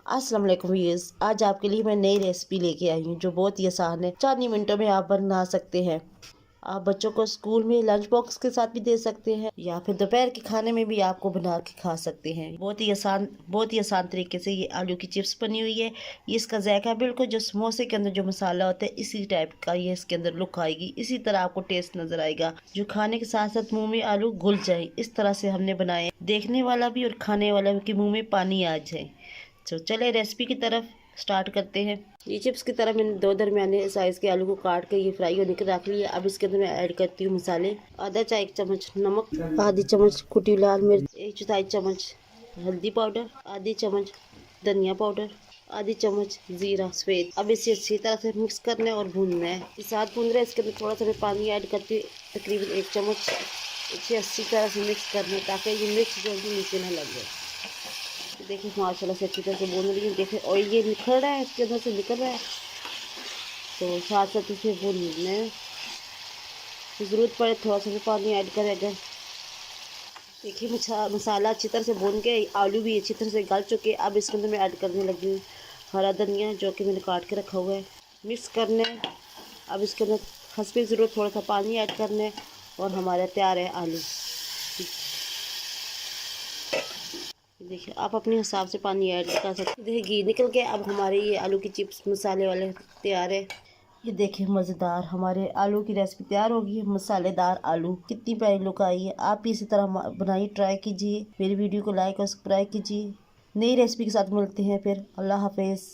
अस्सलाम वालेकुम व्यूअर्स, आज आपके लिए मैं नई रेसिपी लेके आई हूँ जो बहुत ही आसान है। 4 मिनटों में आप बना सकते हैं। आप बच्चों को स्कूल में लंच बॉक्स के साथ भी दे सकते हैं या फिर दोपहर के खाने में भी आपको बना के खा सकते हैं। बहुत ही आसान तरीके से ये आलू की चिप्स बनी हुई है। ये इसका जायका बिल्कुल जो समोसे के अंदर जो मसाला होता है इसी टाइप का ये इसके अंदर लुक आएगी। इसी तरह आपको टेस्ट नजर आएगा जो खाने के साथ साथ मुंह में आलू घुल जाए। इस तरह से हमने बनाए, देखने वाला भी और खाने वाला भी के मुंह में पानी आ जाए। तो चले रेसिपी की तरफ स्टार्ट करते हैं। ये चिप्स की तरफ मैंने 2 दरमियाने साइज के आलू को काट के ये फ्राई होने के रख लिया। अब इसके अंदर मैं ऐड करती हूँ मसाले। आधा चाय चम्मच नमक, आधी चम्मच कुटी लाल मिर्च, 1/4 चम्मच हल्दी पाउडर, आधी चम्मच धनिया पाउडर, आधी चम्मच जीरा सफेद। अब इसे अच्छी तरह से मिक्स करना है और भूनना है। इस साथ भून रहे इसके अंदर थोड़ा सा मैं पानी ऐड करती हूँ, तकरीबन 1 चम्मच। इसे अच्छी तरह से मिक्स करना है ताकि ये मिर्च जो है नीचे ना लग जाए। देखिए माशाल्लाह से अच्छी तरह से भून रही है। देखिए ऑयल ये निकल रहा है, इसके अंदर से निकल रहा है। तो साथ साथ इसे भूनना है। ज़रूरत पड़े थोड़ा सा भी पानी ऐड करें अगर। देखिए मसाला अच्छी तरह से भून के आलू भी अच्छी तरह से गल चुके। अब इसके अंदर मैं ऐड करने लगी हूँ हरा धनिया जो कि मैंने काट के रखा हुआ है। मिक्स करना है। अब इसके अंदर हस्बे ज़रूरत थोड़ा सा पानी ऐड करना है और हमारा तैयार है आलू। देखिए आप अपने हिसाब से पानी ऐड कर सकते हैं। देखिए घी निकल के अब हमारे ये आलू की चिप्स मसाले वाले तैयार है। ये देखिए मज़ेदार हमारे आलू की रेसिपी तैयार होगी। मसालेदार आलू कितनी प्यारी लुक आई है। आप भी इसी तरह बनाइए, ट्राई कीजिए। मेरी वीडियो को लाइक और सब्सक्राइब कीजिए। नई रेसिपी के साथ मिलते हैं फिर। अल्लाह हाफिज़।